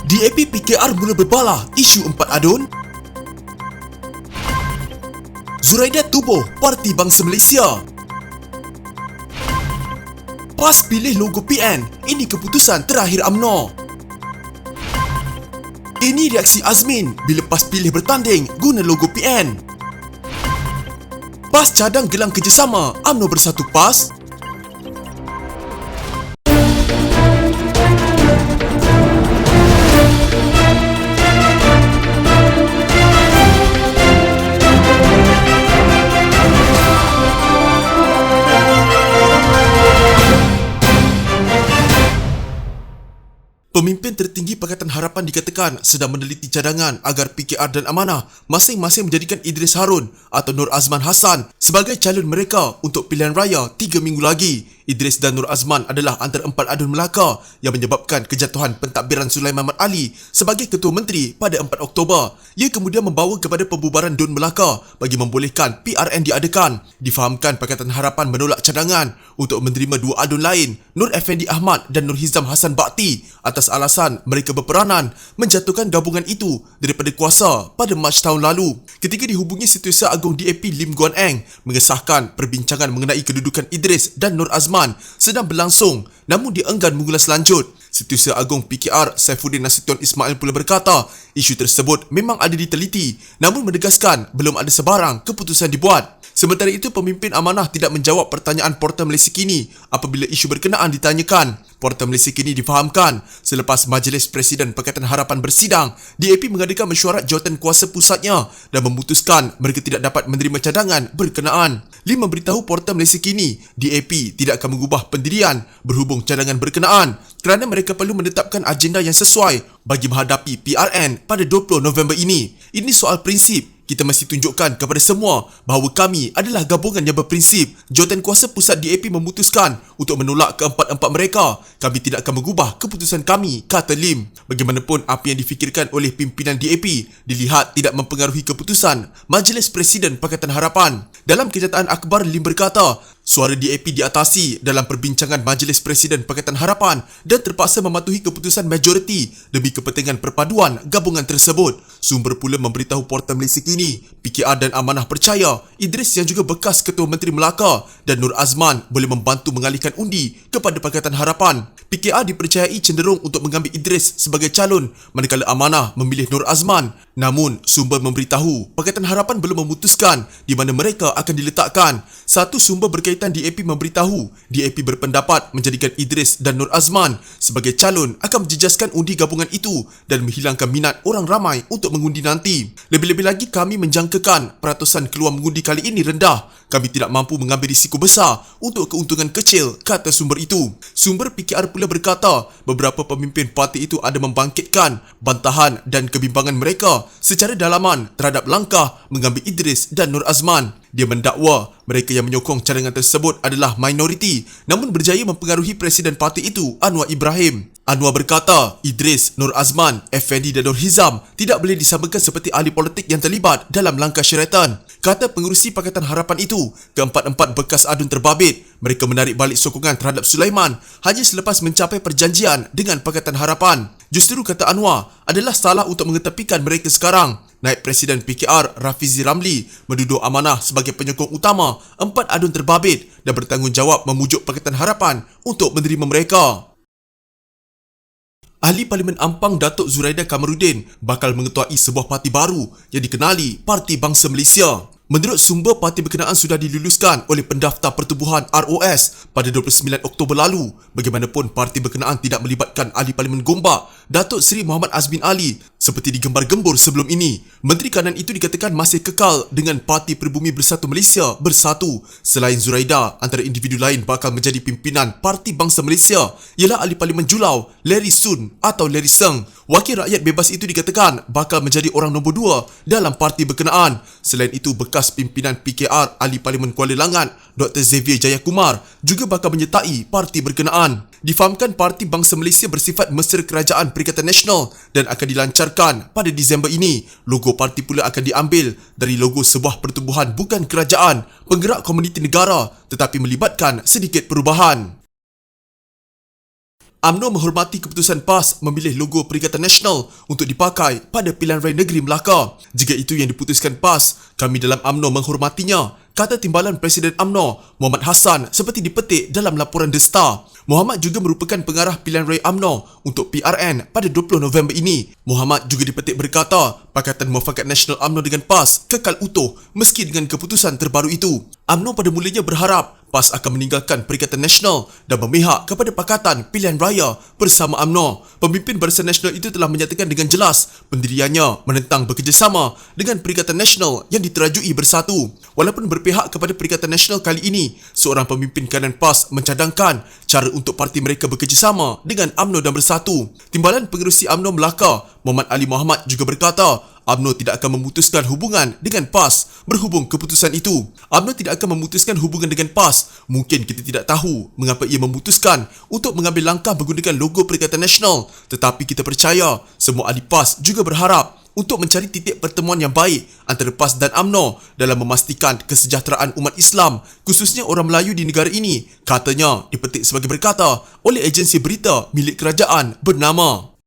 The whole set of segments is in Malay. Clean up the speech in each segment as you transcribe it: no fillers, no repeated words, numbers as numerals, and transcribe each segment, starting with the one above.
DAP PKR mula berbalah isu 4 adun. Zuraida tubuh Parti Bangsa Malaysia. PAS pilih logo PN, ini keputusan terakhir UMNO. Ini reaksi Azmin bila PAS pilih bertanding guna logo PN. PAS cadang gelang kerjasama UMNO Bersatu PAS. Pemimpin tertinggi Pakatan Harapan dikatakan sedang meneliti cadangan agar PKR dan Amanah masing-masing menjadikan Idris Harun atau Nur Azman Hassan sebagai calon mereka untuk pilihan raya 3 minggu lagi. Idris dan Nur Azman adalah antara 4 adun Melaka yang menyebabkan kejatuhan pentadbiran Sulaiman Mat Ali sebagai Ketua Menteri pada 4 Oktober. Ia kemudian membawa kepada pembubaran DUN Melaka bagi membolehkan PRN diadakan. Difahamkan Pakatan Harapan menolak cadangan untuk menerima 2 adun lain, Nur Effendi Ahmad dan Nur Hizam Hassan Bakti, atas alasan mereka berperanan menjatuhkan gabungan itu daripada kuasa pada Mac tahun lalu. Ketika dihubungi Setiausaha Agong DAP Lim Guan Eng mengesahkan perbincangan mengenai kedudukan Idris dan Nur Azman sedang berlangsung, namun dia enggan mengulas lanjut. Setiausaha Agong PKR Saifuddin Nasution Ismail pula berkata isu tersebut memang ada diteliti, namun menegaskan belum ada sebarang keputusan dibuat. Sementara itu, pemimpin Amanah tidak menjawab pertanyaan Portal Malaysia Kini apabila isu berkenaan ditanyakan. Portal Malaysia Kini difahamkan selepas Majlis Presiden Pakatan Harapan bersidang, DAP mengadakan mesyuarat jawatan kuasa pusatnya dan memutuskan mereka tidak dapat menerima cadangan berkenaan. Lim memberitahu Portal Malaysia Kini, DAP tidak akan mengubah pendirian berhubung cadangan berkenaan kerana mereka perlu menetapkan agenda yang sesuai bagi menghadapi PRN pada 20 November ini. Ini soal prinsip. Kita mesti tunjukkan kepada semua bahawa kami adalah gabungan yang berprinsip. Jawatan kuasa pusat DAP memutuskan untuk menolak keempat-empat mereka. Kami tidak akan mengubah keputusan kami, kata Lim. Bagaimanapun, apa yang difikirkan oleh pimpinan DAP dilihat tidak mempengaruhi keputusan Majlis Presiden Pakatan Harapan. Dalam kenyataan akhbar, Lim berkata, suara DAP diatasi dalam perbincangan Majlis Presiden Pakatan Harapan dan terpaksa mematuhi keputusan majoriti demi kepentingan perpaduan gabungan tersebut. Sumber pula memberitahu Portal Malaysia Kini, PKR dan Amanah percaya Idris yang juga bekas Ketua Menteri Melaka dan Nur Azman boleh membantu mengalihkan undi kepada Pakatan Harapan. PKR dipercayai cenderung untuk mengambil Idris sebagai calon manakala Amanah memilih Nur Azman. Namun, sumber memberitahu Pakatan Harapan belum memutuskan di mana mereka akan diletakkan. Satu sumber berkaitan DAP memberitahu DAP berpendapat menjadikan Idris dan Nur Azman sebagai calon akan menjejaskan undi gabungan itu dan menghilangkan minat orang ramai untuk mengundi nanti. Lebih-lebih lagi, kami menjangkakan peratusan keluar mengundi kali ini rendah. Kami tidak mampu mengambil risiko besar untuk keuntungan kecil, kata sumber itu. Sumber PKR pula berkata beberapa pemimpin parti itu ada membangkitkan bantahan dan kebimbangan mereka secara dalaman terhadap langkah mengambil Idris dan Nur Azman. Dia mendakwa mereka yang menyokong cadangan tersebut adalah minoriti namun berjaya mempengaruhi Presiden parti itu, Anwar Ibrahim. Anwar berkata, Idris, Nur Azman, Effendi dan Nur Hizam tidak boleh disamakan seperti ahli politik yang terlibat dalam langkah syaratan. Kata pengerusi Pakatan Harapan itu, keempat-empat bekas adun terbabit. Mereka menarik balik sokongan terhadap Sulaiman hanya selepas mencapai perjanjian dengan Pakatan Harapan. Justru, kata Anwar, adalah salah untuk mengetepikan mereka sekarang. Naib Presiden PKR Rafizi Ramli menuduh Amanah sebagai penyokong utama 4 adun terbabit dan bertanggungjawab memujuk Pakatan Harapan untuk menerima mereka. Ahli Parlimen Ampang Datuk Zuraida Kamarudin bakal mengetuai sebuah parti baru yang dikenali Parti Bangsa Malaysia. Menurut sumber, parti berkenaan sudah diluluskan oleh pendaftar pertubuhan ROS pada 29 Oktober lalu. Bagaimanapun, parti berkenaan tidak melibatkan Ahli Parlimen Gombak, Datuk Seri Muhammad Azmin Ali seperti digembar-gembur sebelum ini. Menteri Kanan itu dikatakan masih kekal dengan Parti Pribumi Bersatu Malaysia Bersatu. Selain Zuraida, antara individu lain bakal menjadi pimpinan Parti Bangsa Malaysia ialah Ahli Parlimen Julau, Larry Sun atau Larry Seng. Wakil rakyat bebas itu dikatakan bakal menjadi orang nombor 2 dalam parti berkenaan. Selain itu, bekas pimpinan PKR Ahli Parlimen Kuala Langat, Dr. Xavier Jayakumar juga bakal menyertai parti berkenaan. Difahamkan Parti Bangsa Malaysia bersifat mesra kerajaan Perikatan Nasional dan akan dilancarkan pada Disember ini. Logo parti pula akan diambil dari logo sebuah pertubuhan bukan kerajaan, penggerak komuniti negara tetapi melibatkan sedikit perubahan. UMNO menghormati keputusan PAS memilih logo Perikatan Nasional untuk dipakai pada pilihan raya negeri Melaka. Jika itu yang diputuskan PAS, kami dalam UMNO menghormatinya, kata Timbalan Presiden UMNO Muhammad Hassan seperti dipetik dalam laporan The Star. Muhammad juga merupakan pengarah pilihan raya UMNO untuk PRN pada 20 November ini. Muhammad juga dipetik berkata, Pakatan Muafakat Nasional UMNO dengan PAS kekal utuh meski dengan keputusan terbaru itu. UMNO pada mulanya berharap PAS akan meninggalkan Perikatan Nasional dan memihak kepada Pakatan Pilihan Raya bersama UMNO. Pemimpin Barisan Nasional itu telah menyatakan dengan jelas pendiriannya menentang bekerjasama dengan Perikatan Nasional yang diterajui bersatu. Walaupun berpihak kepada Perikatan Nasional kali ini, seorang pemimpin kanan PAS mencadangkan cara untuk parti mereka bekerjasama dengan UMNO dan bersatu. Timbalan Pengerusi UMNO Melaka, Muhammad Ali Muhammad juga berkata, UMNO tidak akan memutuskan hubungan dengan PAS berhubung keputusan itu. UMNO tidak akan memutuskan hubungan dengan PAS. Mungkin kita tidak tahu mengapa ia memutuskan untuk mengambil langkah menggunakan logo Perikatan Nasional. Tetapi kita percaya semua ahli PAS juga berharap untuk mencari titik pertemuan yang baik antara PAS dan UMNO dalam memastikan kesejahteraan umat Islam, khususnya orang Melayu di negara ini, katanya dipetik sebagai berkata oleh agensi berita milik kerajaan bernama.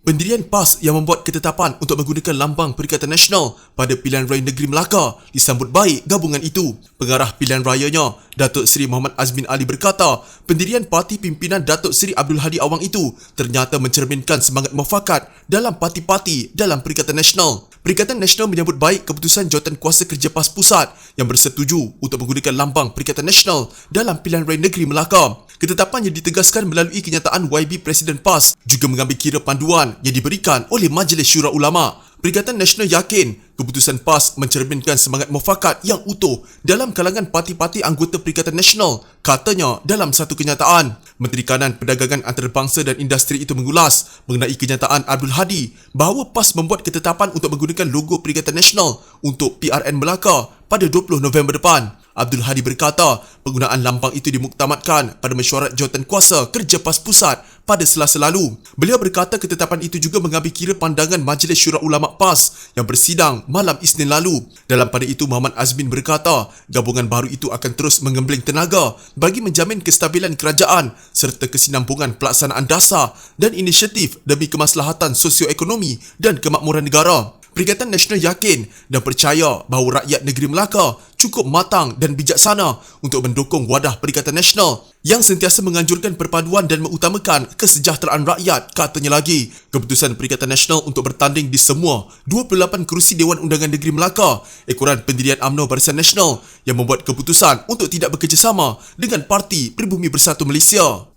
Pendirian PAS yang membuat ketetapan untuk menggunakan lambang Perikatan Nasional pada pilihan raya negeri Melaka disambut baik gabungan itu. Pengarah pilihan rayanya, Datuk Seri Muhammad Azmin Ali berkata, pendirian parti pimpinan Datuk Seri Abdul Hadi Awang itu ternyata mencerminkan semangat muafakat dalam parti-parti dalam Perikatan Nasional. Perikatan Nasional menyambut baik keputusan Jawatankuasa Kerja PAS Pusat yang bersetuju untuk menggunakan lambang Perikatan Nasional dalam pilihan raya negeri Melaka. Ketetapan yang ditegaskan melalui kenyataan YB Presiden PAS juga mengambil kira panduan yang diberikan oleh Majlis Syura Ulama. Perikatan Nasional yakin keputusan PAS mencerminkan semangat muafakat yang utuh dalam kalangan parti-parti anggota Perikatan Nasional, katanya dalam satu kenyataan. Menteri Kanan Perdagangan Antarabangsa dan Industri itu mengulas mengenai kenyataan Abdul Hadi bahawa PAS membuat ketetapan untuk menggunakan logo Perikatan Nasional untuk PRN Melaka pada 20 November depan. Abdul Hadi berkata, penggunaan lambang itu dimuktamadkan pada mesyuarat Jawatankuasa Kerja PAS Pusat pada Selasa lalu. Beliau berkata ketetapan itu juga mengambil kira pandangan Majlis Syura Ulama PAS yang bersidang malam Isnin lalu. Dalam pada itu, Muhammad Azmin berkata, gabungan baru itu akan terus menggembling tenaga bagi menjamin kestabilan kerajaan serta kesinambungan pelaksanaan dasar dan inisiatif demi kemaslahatan sosioekonomi dan kemakmuran negara. Perikatan Nasional yakin dan percaya bahawa rakyat negeri Melaka cukup matang dan bijaksana untuk mendukung wadah Perikatan Nasional yang sentiasa menganjurkan perpaduan dan mengutamakan kesejahteraan rakyat, katanya lagi. Keputusan Perikatan Nasional untuk bertanding di semua 28 kerusi Dewan Undangan Negeri Melaka, ekoran pendirian UMNO Barisan Nasional yang membuat keputusan untuk tidak bekerjasama dengan Parti Pribumi Bersatu Malaysia.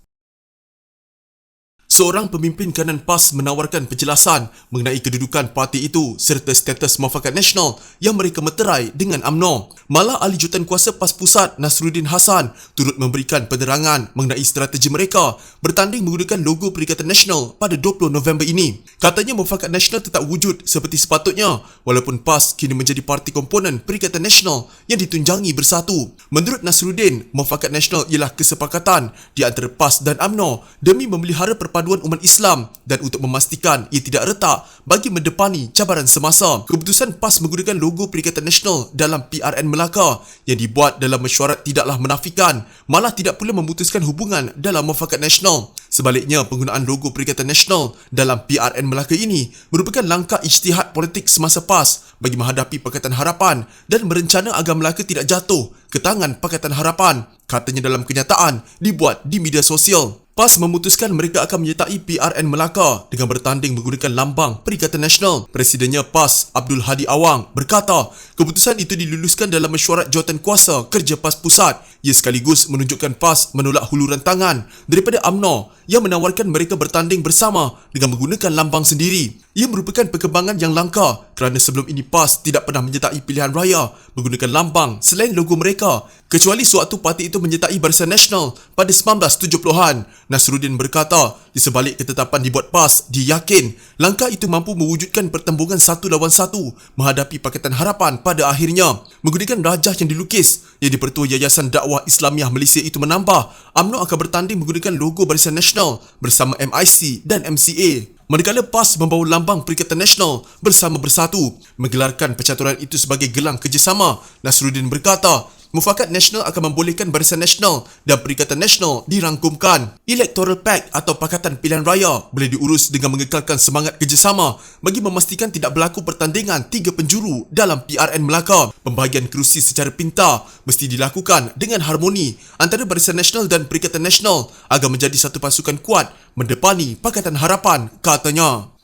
Seorang pemimpin kanan PAS menawarkan penjelasan mengenai kedudukan parti itu serta status muafakat nasional yang mereka meterai dengan UMNO. Malah Ahli Jawatankuasa PAS Pusat Nasruddin Hassan turut memberikan penerangan mengenai strategi mereka bertanding menggunakan logo Perikatan Nasional pada 20 November ini. Katanya muafakat nasional tetap wujud seperti sepatutnya walaupun PAS kini menjadi parti komponen Perikatan Nasional yang ditunjangi bersatu. Menurut Nasruddin, muafakat nasional ialah kesepakatan di antara PAS dan UMNO demi memelihara perpaduan umat Islam dan untuk memastikan ia tidak retak bagi mendepani cabaran semasa. Keputusan PAS menggunakan logo Perikatan Nasional dalam PRN Melaka yang dibuat dalam mesyuarat tidaklah menafikan, malah tidak pula memutuskan hubungan dalam muafakat nasional. Sebaliknya, penggunaan logo Perikatan Nasional dalam PRN Melaka ini merupakan langkah ijtihad politik semasa PAS bagi menghadapi Pakatan Harapan dan merencana agar Melaka tidak jatuh ke tangan Pakatan Harapan, katanya dalam kenyataan dibuat di media sosial. PAS memutuskan mereka akan menyertai PRN Melaka dengan bertanding menggunakan lambang Perikatan Nasional. Presidennya PAS, Abdul Hadi Awang, berkata keputusan itu diluluskan dalam mesyuarat Jawatankuasa Kerja PAS Pusat. Ia sekaligus menunjukkan PAS menolak huluran tangan daripada UMNO yang menawarkan mereka bertanding bersama dengan menggunakan lambang sendiri. Ia merupakan perkembangan yang langka kerana sebelum ini PAS tidak pernah menyertai pilihan raya menggunakan lambang selain logo mereka, kecuali sewaktu parti itu menyertai Barisan Nasional pada 1970-an. Nasruddin berkata, di sebalik ketetapan dibuat PAS, dia yakin langkah itu mampu mewujudkan pertembungan satu lawan satu menghadapi Pakatan Harapan pada akhirnya. Menggunakan rajah yang dilukis yang dipertua Yayasan Dakwah Islamiah Malaysia itu menambah, UMNO akan bertanding menggunakan logo Barisan Nasional bersama MIC dan MCA. Manakala PAS membawa lambang Perikatan Nasional bersama bersatu, menggelarkan percaturan itu sebagai gelang kerjasama. Nasruddin berkata, Mufakat Nasional akan membolehkan Barisan Nasional dan Perikatan Nasional dirangkumkan. Electoral Pact atau Pakatan Pilihan Raya boleh diurus dengan mengekalkan semangat kerjasama bagi memastikan tidak berlaku pertandingan tiga penjuru dalam PRN Melaka. Pembahagian kerusi secara pintar mesti dilakukan dengan harmoni antara Barisan Nasional dan Perikatan Nasional agar menjadi satu pasukan kuat mendepani Pakatan Harapan, katanya.